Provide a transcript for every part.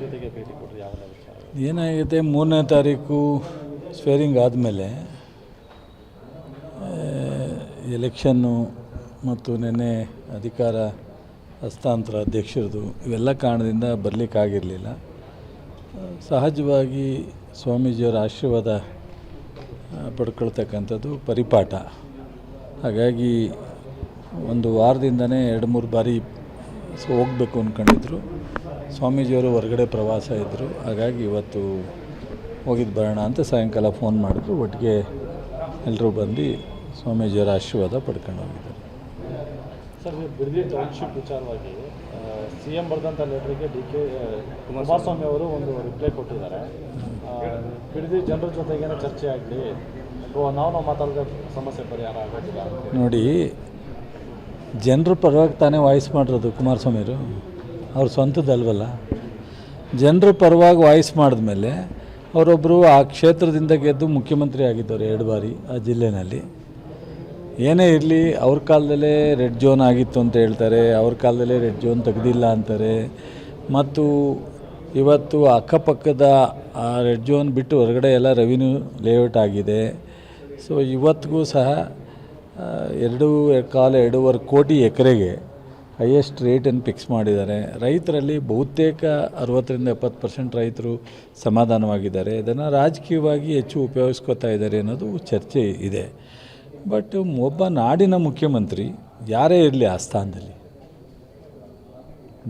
ಜೊತೆಗೆ ಭೇಟಿ ಕೊಟ್ಟರೆ ಯಾವೆಲ್ಲ ವಿಚಾರ ಏನಾಗಿದೆ 3ನೇ ತಾರೀಕು ಸ್ವೇರಿಂಗ್ ಆದಮೇಲೆ ಎಲೆಕ್ಷನ್ನು ಮತ್ತು ನಿನ್ನೆ ಅಧಿಕಾರ ಹಸ್ತಾಂತರ ಅಧ್ಯಕ್ಷರದು ಇವೆಲ್ಲ ಕಾರಣದಿಂದ ಬರಲಿಕ್ಕಾಗಿರಲಿಲ್ಲ. ಸಹಜವಾಗಿ ಸ್ವಾಮೀಜಿಯವರ ಆಶೀರ್ವಾದ ಪಡ್ಕೊಳ್ತಕ್ಕಂಥದ್ದು ಪರಿಪಾಠ. ಹಾಗಾಗಿ ಒಂದು ವಾರದಿಂದನೇ 2-3 ಬಾರಿ ಹೋಗಬೇಕು ಅಂದ್ಕೊಂಡಿದ್ರು. ಸ್ವಾಮೀಜಿಯವರು ಹೊರಗಡೆ ಪ್ರವಾಸ ಇದ್ದರು. ಹಾಗಾಗಿ ಇವತ್ತು ಹೋಗಿದ್ದು ಬರೋಣ ಅಂತ ಸಾಯಂಕಾಲ ಫೋನ್ ಮಾಡಿದ್ರು. ಒಟ್ಟಿಗೆ ಎಲ್ಲರೂ ಬಂದು ಸ್ವಾಮೀಜಿಯವರ ಆಶೀರ್ವಾದ ಪಡ್ಕೊಂಡು ಹೋಗಿದ್ದಾರೆ. ಸರ್, ಬಿಡದಿ ಟೌನ್ಶಿಪ್ ವಿಚಾರವಾಗಿ CM ಬರೆದಂಥ ಲೆಟ್ರಿಗೆ DK ಕುಮಾರಸ್ವಾಮಿ ಅವರು ಒಂದು ರಿಪ್ಲೈ ಕೊಟ್ಟಿದ್ದಾರೆ. ಬಿಡದಿ ಜನರ ಜೊತೆಗೇನೋ ಚರ್ಚೆ ಆಗಲಿ, ನಾವು ಮಾತಾಡಿದ ಸಮಸ್ಯೆ ಪರಿಹಾರ ಆಗೋದಿಲ್ಲ. ನೋಡಿ, ಜನರ ಪರವಾಗಿ ತಾನೇ ವಾಯ್ಸ್ ಮಾಡಿರೋದು ಕುಮಾರಸ್ವಾಮಿಯವರು. ಅವ್ರ ಸ್ವಂತದಲ್ವಲ್ಲ. ಜನರ ಪರವಾಗಿ ವಾಯ್ಸ್ ಮಾಡಿದ್ಮೇಲೆ ಅವರೊಬ್ಬರು ಆ ಕ್ಷೇತ್ರದಿಂದ ಗೆದ್ದು ಮುಖ್ಯಮಂತ್ರಿ ಆಗಿದ್ದವರು 2 ಬಾರಿ ಆ ಜಿಲ್ಲೆಯಲ್ಲಿ. ಏನೇ ಇರಲಿ, ಅವ್ರ ಕಾಲದಲ್ಲೇ ರೆಡ್ ಝೋನ್ ಆಗಿತ್ತು ಅಂತ ಹೇಳ್ತಾರೆ, ಅವ್ರ ಕಾಲದಲ್ಲೇ ರೆಡ್ ಝೋನ್ ತೆಗೆದಿಲ್ಲ ಅಂತಾರೆ. ಮತ್ತು ಇವತ್ತು ಅಕ್ಕಪಕ್ಕದ ಆ ರೆಡ್ ಝೋನ್ ಬಿಟ್ಟು ಹೊರಗಡೆ ಎಲ್ಲ ರೆವಿನ್ಯೂ ಲೇಔಟ್ ಆಗಿದೆ. ಸೊ ಇವತ್ತಿಗೂ ಸಹ 2.25 ಕೋಟಿ ಎಕರೆಗೆ ಹೈಯೆಸ್ಟ್ ರೇಟನ್ನು ಫಿಕ್ಸ್ ಮಾಡಿದ್ದಾರೆ. ರೈತರಲ್ಲಿ ಬಹುತೇಕ 60-70% ರೈತರು ಸಮಾಧಾನವಾಗಿದ್ದಾರೆ. ಇದನ್ನು ರಾಜಕೀಯವಾಗಿ ಹೆಚ್ಚು ಉಪಯೋಗಿಸ್ಕೋತಾ ಇದ್ದಾರೆ ಅನ್ನೋದು ಚರ್ಚೆ ಇದೆ. ಬಟ್ ಒಬ್ಬ ನಾಡಿನ ಮುಖ್ಯಮಂತ್ರಿ ಯಾರೇ ಇರಲಿ ಆ ಸ್ಥಾನದಲ್ಲಿ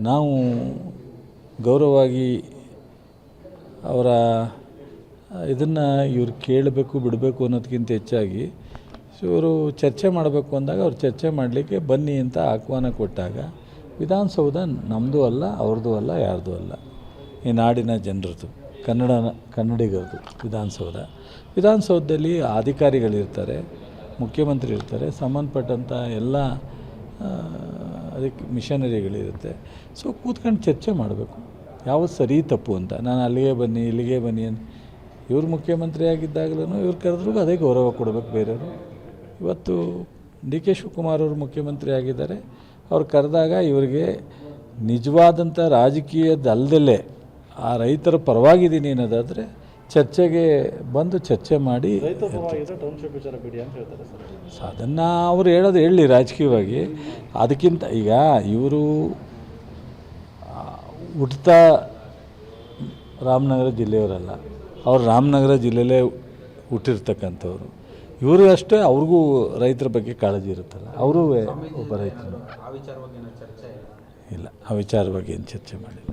ನಾವು ಗೌರವವಾಗಿ ಅವರ ಇದನ್ನು ಇವ್ರು ಕೇಳಬೇಕು ಬಿಡಬೇಕು ಅನ್ನೋದಕ್ಕಿಂತ ಹೆಚ್ಚಾಗಿ ಇವರು ಚರ್ಚೆ ಮಾಡಬೇಕು ಅಂದಾಗ ಅವ್ರು ಚರ್ಚೆ ಮಾಡಲಿಕ್ಕೆ ಬನ್ನಿ ಅಂತ ಆಹ್ವಾನ ಕೊಟ್ಟಾಗ ವಿಧಾನಸೌಧ ನಮ್ಮದು ಅಲ್ಲ, ಅವ್ರದ್ದು ಅಲ್ಲ, ಯಾರ್ದು ಅಲ್ಲ, ಈ ನಾಡಿನ ಜನರದ್ದು, ಕನ್ನಡಿಗರದು ವಿಧಾನಸೌಧದಲ್ಲಿ ಅಧಿಕಾರಿಗಳಿರ್ತಾರೆ, ಮುಖ್ಯಮಂತ್ರಿ ಇರ್ತಾರೆ, ಸಂಬಂಧಪಟ್ಟಂಥ ಎಲ್ಲ ಅದಕ್ಕೆ ಮಿಷನರಿಗಳಿರುತ್ತೆ. ಸೊ ಕೂತ್ಕೊಂಡು ಚರ್ಚೆ ಮಾಡಬೇಕು ಯಾವುದು ಸರಿ ತಪ್ಪು ಅಂತ. ನಾನು ಅಲ್ಲಿಗೆ ಬನ್ನಿ ಇಲ್ಲಿಗೆ ಬನ್ನಿ ಅಂತ ಇವ್ರು ಮುಖ್ಯಮಂತ್ರಿ ಆಗಿದ್ದಾಗಲೂ ಇವ್ರು ಕರೆದ್ರೂ ಅದೇ ಗೌರವ ಕೊಡಬೇಕು ಬೇರೆಯವರು. ಇವತ್ತು DK ಶಿವಕುಮಾರ್ ಅವರು ಮುಖ್ಯಮಂತ್ರಿ ಆಗಿದ್ದಾರೆ. ಅವ್ರು ಕರೆದಾಗ ಇವರಿಗೆ ನಿಜವಾದಂಥ ರಾಜಕೀಯದಲ್ಲದಲ್ಲೇ ಆ ರೈತರ ಪರವಾಗಿದ್ದೀನಿ ಅನ್ನೋದಾದರೆ ಚರ್ಚೆಗೆ ಬಂದು ಚರ್ಚೆ ಮಾಡಿ ಅದನ್ನು ಅವರು ಹೇಳಿ ರಾಜಕೀಯವಾಗಿ. ಅದಕ್ಕಿಂತ ಈಗ ಇವರು ಹುಟ್ತಾ ರಾಮನಗರ ಜಿಲ್ಲೆಯವರಲ್ಲ, ಅವ್ರು ರಾಮನಗರ ಜಿಲ್ಲೆಯಲ್ಲೇ ಹುಟ್ಟಿರ್ತಕ್ಕಂಥವ್ರು. ಇವರು ಅಷ್ಟೇ, ಅವ್ರಿಗೂ ರೈತರ ಬಗ್ಗೆ ಕಾಳಜಿ ಇರುತ್ತಲ್ಲ, ಅವರು ಒಬ್ಬ ರೈತರು. ಇಲ್ಲ, ಆ ವಿಚಾರವಾಗಿ ಏನು ಚರ್ಚೆ ಮಾಡಿಲ್ಲ.